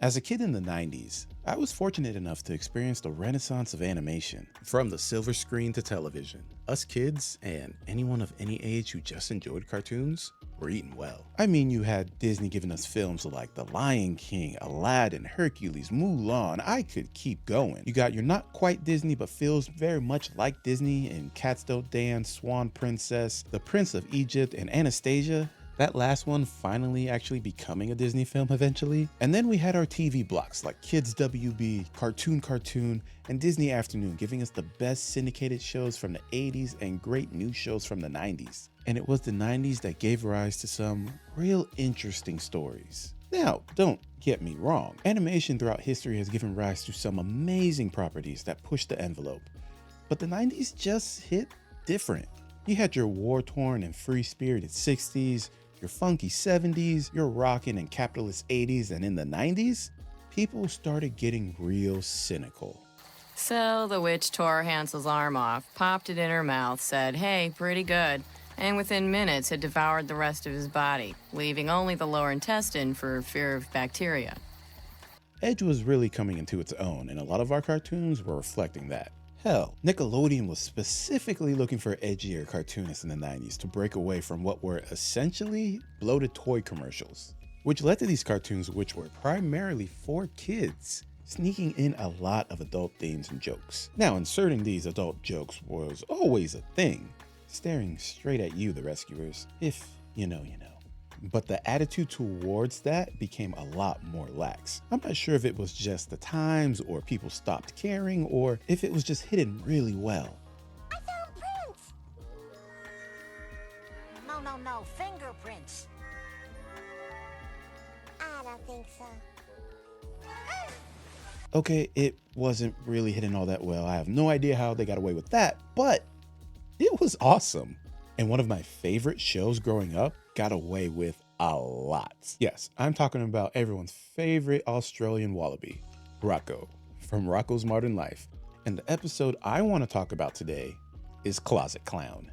As a kid in the 90s, I was fortunate enough to experience the renaissance of animation. From the silver screen to television, us kids, and anyone of any age who just enjoyed cartoons, were eating well. I mean, you had Disney giving us films like The Lion King, Aladdin, Hercules, Mulan, I could keep going. You got your not quite Disney but feels very much like Disney in Cats Don't Dance, Swan Princess, The Prince of Egypt, and Anastasia. That last one finally actually becoming a Disney film eventually. And then we had our TV blocks like Kids WB, Cartoon, and Disney Afternoon, giving us the best syndicated shows from the 80s and great new shows from the 90s. And it was the 90s that gave rise to some real interesting stories. Now, don't get me wrong, animation throughout history has given rise to some amazing properties that push the envelope. But the 90s just hit different. You had your war-torn and free-spirited 60s, your funky 70s, your rockin' and capitalist 80s, and in the 90s, people started getting real cynical. So the witch tore Hansel's arm off, popped it in her mouth, said, "Hey, pretty good," and within minutes had devoured the rest of his body, leaving only the lower intestine for fear of bacteria. Edge was really coming into its own, and a lot of our cartoons were reflecting that. Hell, Nickelodeon was specifically looking for edgier cartoonists in the 90s to break away from what were essentially bloated toy commercials, which led to these cartoons which were primarily for kids, sneaking in a lot of adult themes and jokes. Now, inserting these adult jokes was always a thing, staring straight at you, the rescuers, if you know you know. But the attitude towards that became a lot more lax. I'm not sure if it was just the times or people stopped caring or if it was just hidden really well. I found prints! No, fingerprints. I don't think so. Okay, it wasn't really hidden all that well. I have no idea how they got away with that, but it was awesome. And one of my favorite shows growing up got away with a lot. Yes, I'm talking about everyone's favorite Australian wallaby, Rocko, from Rocko's Modern Life. And the episode I want to talk about today is Closet Clown.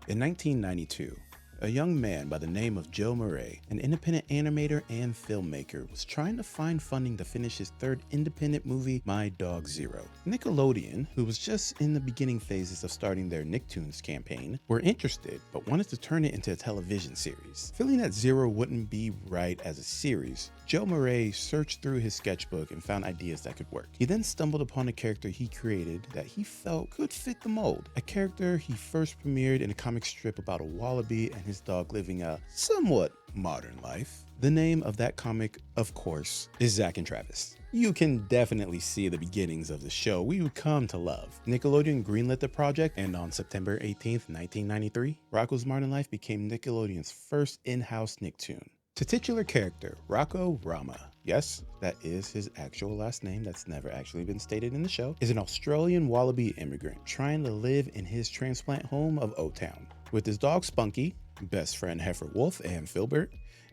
In 1992, a young man by the name of Joe Murray, an independent animator and filmmaker, was trying to find funding to finish his third independent movie, My Dog Zero. Nickelodeon, who was just in the beginning phases of starting their Nicktoons campaign, were interested but wanted to turn it into a television series. Feeling that Zero wouldn't be right as a series, Joe Murray searched through his sketchbook and found ideas that could work. He then stumbled upon a character he created that he felt could fit the mold. A character he first premiered in a comic strip about a wallaby and his dog living a somewhat modern life. The name of that comic, of course, is Zack and Travis. You can definitely see the beginnings of the show we would come to love. Nickelodeon greenlit the project, and on September 18th, 1993, Rocko's Modern Life became Nickelodeon's first in-house Nicktoon. To titular character, Rocko Rama, yes, that is his actual last name that's never actually been stated in the show, is an Australian wallaby immigrant trying to live in his transplant home of O-Town. With his dog Spunky, best friend Heifer Wolf and Filbert,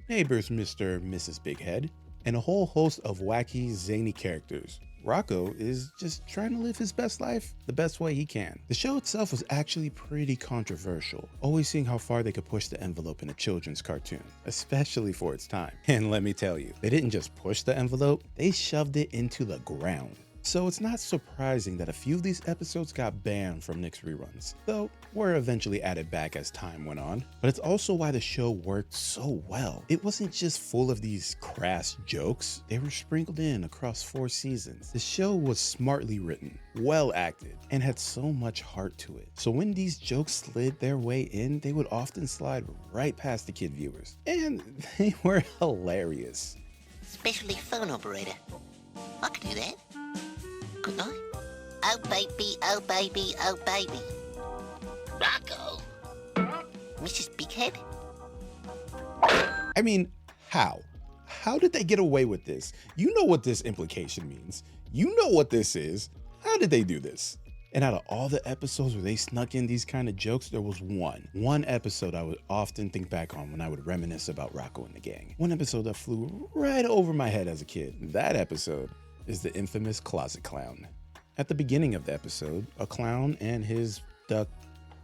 neighbors Mr. and Mrs. Big Head, and a whole host of wacky, zany characters, Rocko is just trying to live his best life the best way he can. The show itself was actually pretty controversial, always seeing how far they could push the envelope in a children's cartoon, especially for its time. And let me tell you, they didn't just push the envelope, they shoved it into the ground. So it's not surprising that a few of these episodes got banned from Nick's reruns, though were eventually added back as time went on. But it's also why the show worked so well. It wasn't just full of these crass jokes, they were sprinkled in across 4 seasons. The show was smartly written, well acted, and had so much heart to it. So when these jokes slid their way in, they would often slide right past the kid viewers. And they were hilarious. Especially phone operator. I could do that. Couldn't I? Oh baby, oh baby, oh baby. Rocko? Mrs. Bighead? I mean, how? How did they get away with this? You know what this implication means. You know what this is. How did they do this? And out of all the episodes where they snuck in these kind of jokes, there was one episode I would often think back on when I would reminisce about Rocko and the gang. One episode that flew right over my head as a kid. That episode is the infamous Closet Clown. At the beginning of the episode, a clown and his duck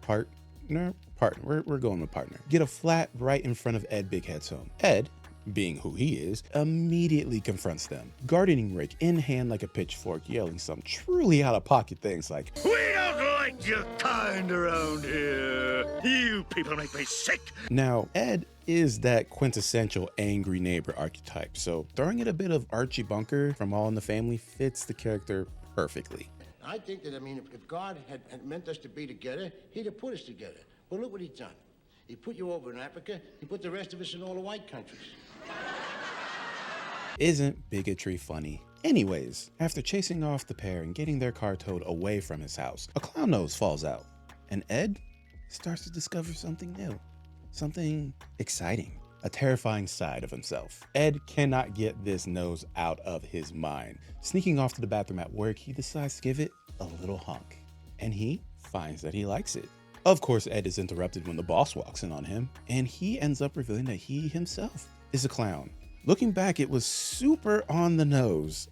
partner, we're going with partner, get a flat right in front of Ed Big Head's home. Ed, being who he is, immediately confronts them, gardening rake in hand like a pitchfork, yelling some truly out-of-pocket things like, "We don't like your kind around here. You people make me sick." Now, Ed is that quintessential angry neighbor archetype, so throwing it a bit of Archie Bunker from All in the Family fits the character perfectly. I think that, if God had meant us to be together, he'd have put us together. Well, look what he's done. He put you over in Africa, he put the rest of us in all the white countries. Isn't bigotry funny? Anyways, after chasing off the pair and getting their car towed away from his house, a clown nose falls out, and Ed starts to discover something new, something exciting, a terrifying side of himself. Ed cannot get this nose out of his mind. Sneaking off to the bathroom at work, he decides to give it a little honk, and he finds that he likes it. Of course, Ed is interrupted when the boss walks in on him, and he ends up revealing that he himself is a clown. Looking back, it was super on the nose.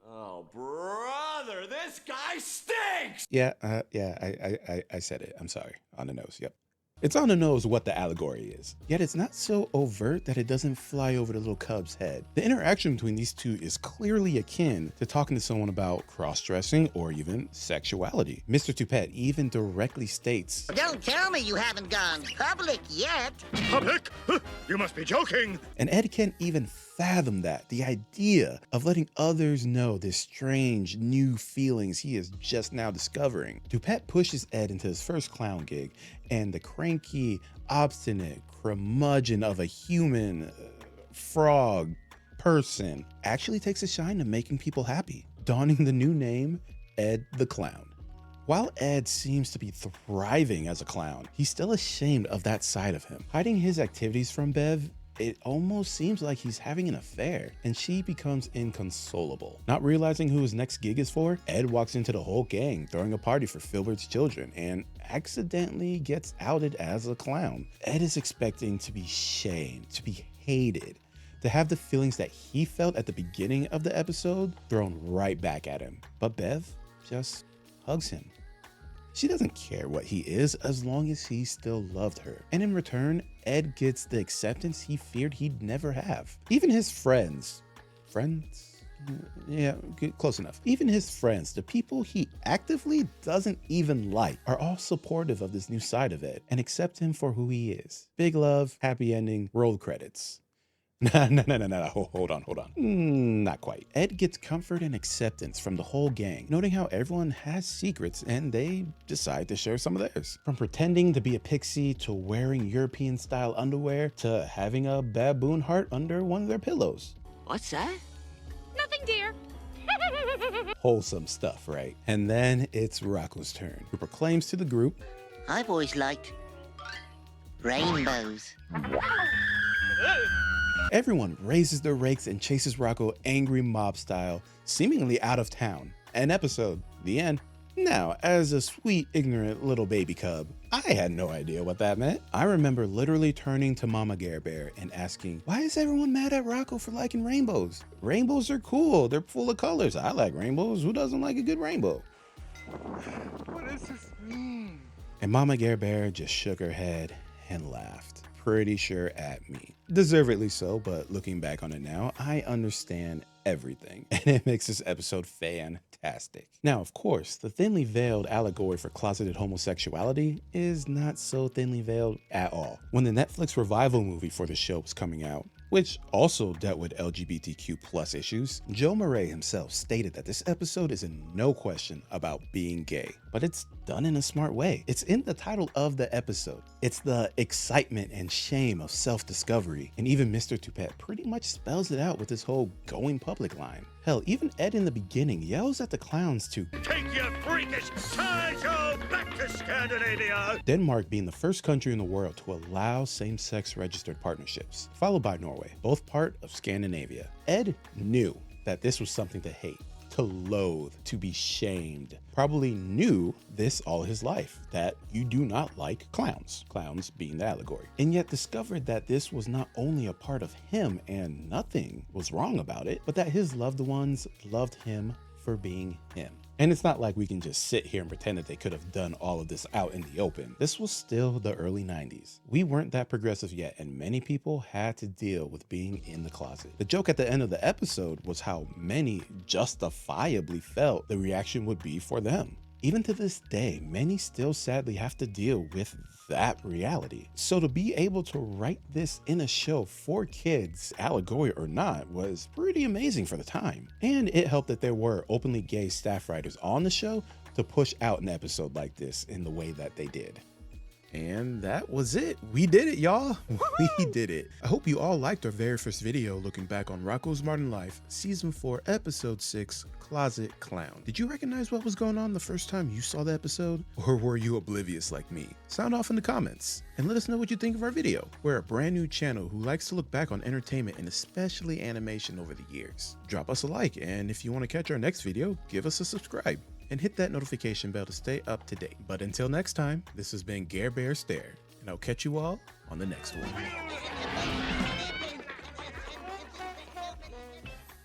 Oh, brother, this guy stinks! I said it. I'm sorry. On the nose, yep. It's on the nose what the allegory is, yet it's not so overt that it doesn't fly over the little cub's head. The interaction between these two is clearly akin to talking to someone about cross-dressing or even sexuality. Mr. Toupette even directly states, Don't tell me you haven't gone public yet. Public? You must be joking. and Ed can't even fathom that. The idea of letting others know this strange new feelings he is just now discovering. Toupette pushes Ed into his first clown gig, and the cranky, obstinate curmudgeon of a human frog person actually takes a shine to making people happy, donning the new name Ed the Clown. While Ed seems to be thriving as a clown, he's still ashamed of that side of him. Hiding his activities from Bev, it almost seems like he's having an affair, and she becomes inconsolable. Not realizing who his next gig is for, Ed walks into the whole gang throwing a party for Filbert's children and accidentally gets outed as a clown. Ed is expecting to be shamed, to be hated, to have the feelings that he felt at the beginning of the episode thrown right back at him. But Bev just hugs him. She doesn't care what he is as long as he still loved her. And in return, Ed gets the acceptance he feared he'd never have. Even his friends, yeah, close enough. Even his friends, the people he actively doesn't even like, are all supportive of this new side of Ed and accept him for who he is. Big love, happy ending, roll credits. No, hold on. Not quite. Ed gets comfort and acceptance from the whole gang, noting how everyone has secrets and they decide to share some of theirs. From pretending to be a pixie to wearing European style underwear to having a baboon heart under one of their pillows. What's that? Nothing, dear. Wholesome stuff, right? And then it's Rocko's turn, who proclaims to the group, I've always liked rainbows. Everyone raises their rakes and chases Rocko angry mob style, seemingly out of town. An episode, the end. Now, as a sweet, ignorant little baby cub, I had no idea what that meant. I remember literally turning to Mama Gar Bear and asking, why is everyone mad at Rocko for liking rainbows? Rainbows are cool, they're full of colors. I like rainbows, who doesn't like a good rainbow? What does this mean? And Mama Gar Bear just shook her head and laughed. Pretty sure at me. Deservedly so, but looking back on it now, I understand everything, and it makes this episode fantastic. Now, of course, the thinly veiled allegory for closeted homosexuality is not so thinly veiled at all. When the Netflix revival movie for the show was coming out, which also dealt with LGBTQ+ issues, Joe Murray himself stated that this episode is in no question about being gay, but it's done in a smart way. It's in the title of the episode. It's the excitement and shame of self-discovery, and even Mr. Toupette pretty much spells it out with his whole going public line. Hell, even Ed in the beginning yells at the clowns to Take your freakish sideshow back to Scandinavia. Denmark being the first country in the world to allow same-sex registered partnerships, followed by Norway, both part of Scandinavia. Ed knew that this was something to hate, to loathe, to be shamed, probably knew this all his life, that you do not like clowns, clowns being the allegory, and yet discovered that this was not only a part of him and nothing was wrong about it, but that his loved ones loved him for being him. And it's not like we can just sit here and pretend that they could have done all of this out in the open. This was still the early 90s. We weren't that progressive yet, and many people had to deal with being in the closet. The joke at the end of the episode was how many justifiably felt the reaction would be for them. Even to this day, many still sadly have to deal with that reality. So to be able to write this in a show for kids, allegory or not, was pretty amazing for the time. And it helped that there were openly gay staff writers on the show to push out an episode like this in the way that they did. And that was it. We did it, y'all. We did it. I hope you all liked our very first video looking back on Rocko's Modern Life, Season 4, Episode 6, Closet Clown. Did you recognize what was going on the first time you saw the episode? Or were you oblivious like me? Sound off in the comments and let us know what you think of our video. We're a brand new channel who likes to look back on entertainment and especially animation over the years. Drop us a like, and if you want to catch our next video, give us a subscribe. And hit that notification bell to stay up to date. But until next time, this has been Gar Bear Stare, and I'll catch you all on the next one.